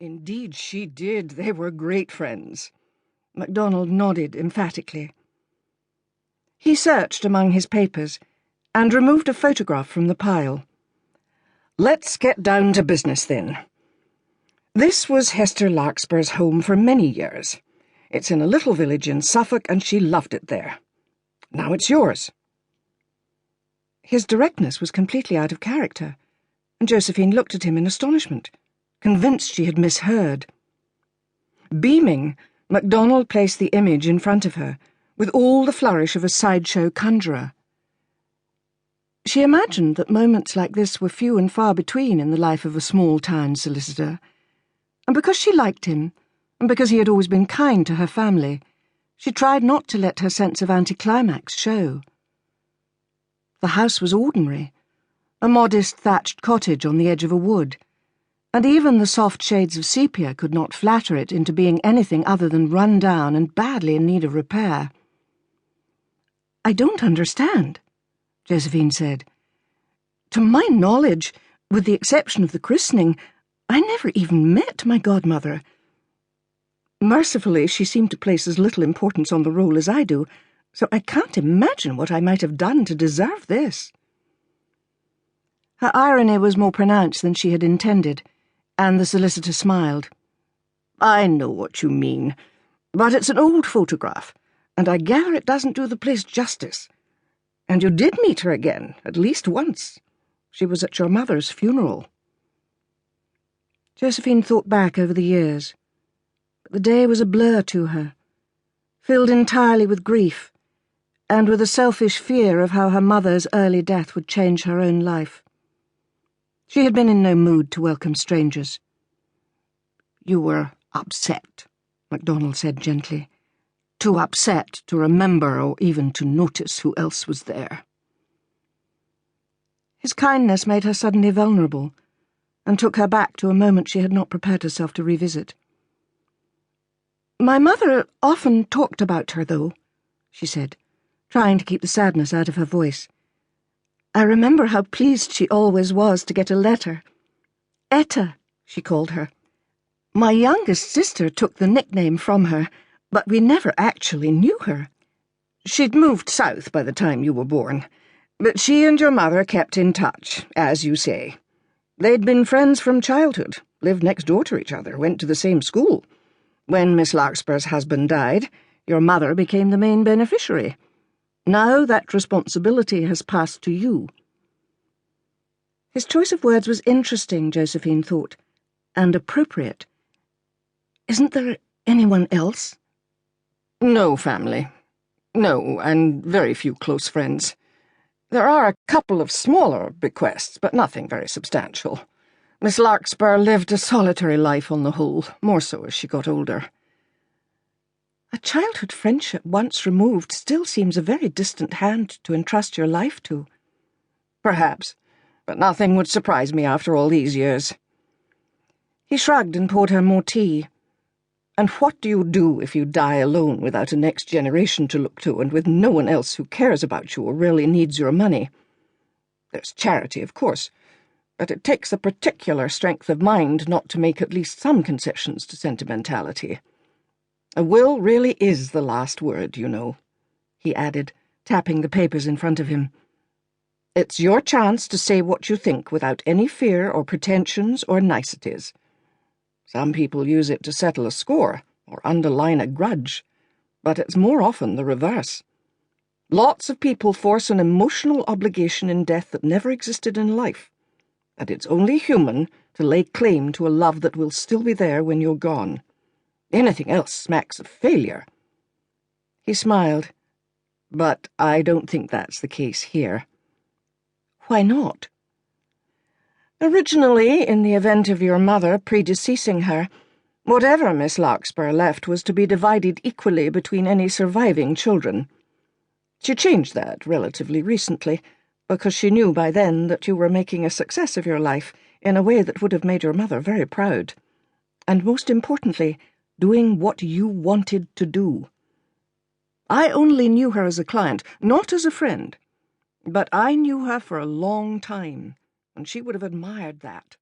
Indeed she did. They were great friends. MacDonald nodded emphatically. He searched among his papers and removed a photograph from the pile. Let's get down to business, then. This was Hester Larkspur's home for many years. It's in a little village in Suffolk, and she loved it there. Now it's yours. His directness was completely out of character, and Josephine looked at him in astonishment, convinced she had misheard. Beaming, MacDonald placed the image in front of her, with all the flourish of a sideshow conjurer. She imagined that moments like this were few and far between in the life of a small-town solicitor, and because she liked him, and because he had always been kind to her family, she tried not to let her sense of anticlimax show. The house was ordinary, a modest thatched cottage on the edge of a wood, and even the soft shades of sepia could not flatter it into being anything other than run down and badly in need of repair. "I don't understand," Josephine said. "To my knowledge, with the exception of the christening, I never even met my godmother. Mercifully, she seemed to place as little importance on the role as I do, so I can't imagine what I might have done to deserve this." Her irony was more pronounced than she had intended, and the solicitor smiled. "I know what you mean, but it's an old photograph, and I gather it doesn't do the place justice. And you did meet her again, at least once. She was at your mother's funeral." Josephine thought back over the years, but the day was a blur to her, filled entirely with grief, and with a selfish fear of how her mother's early death would change her own life. She had been in no mood to welcome strangers. "You were upset," MacDonald said gently. "Too upset to remember or even to notice who else was there." His kindness made her suddenly vulnerable, and took her back to a moment she had not prepared herself to revisit. "My mother often talked about her, though," she said, trying to keep the sadness out of her voice. "I remember how pleased she always was to get a letter. Etta, she called her. My youngest sister took the nickname from her, but we never actually knew her. She'd moved south by the time you were born, but she and your mother kept in touch, as you say. They'd been friends from childhood, lived next door to each other, went to the same school. When Miss Larkspur's husband died, your mother became the main beneficiary. Now that responsibility has passed to you." His choice of words was interesting, Josephine thought, and appropriate. "Isn't there anyone else?" "No family. No, and very few close friends. There are a couple of smaller bequests, but nothing very substantial. Miss Larkspur lived a solitary life on the whole, more so as she got older." "A childhood friendship once removed still seems a very distant hand to entrust your life to." "Perhaps, but nothing would surprise me after all these years." He shrugged and poured her more tea. "And what do you do if you die alone without a next generation to look to, and with no one else who cares about you or really needs your money? There's charity, of course, but it takes a particular strength of mind not to make at least some concessions to sentimentality. A will really is the last word, you know," he added, tapping the papers in front of him. "It's your chance to say what you think without any fear or pretensions or niceties. Some people use it to settle a score or underline a grudge, but it's more often the reverse. Lots of people force an emotional obligation in death that never existed in life, and it's only human to lay claim to a love that will still be there when you're gone. Anything else smacks of failure." He smiled. "But I don't think that's the case here." "Why not?" "Originally, in the event of your mother predeceasing her, whatever Miss Larkspur left was to be divided equally between any surviving children. She changed that relatively recently, because she knew by then that you were making a success of your life in a way that would have made your mother very proud. And most importantly, doing what you wanted to do. I only knew her as a client, not as a friend, but I knew her for a long time, and she would have admired that."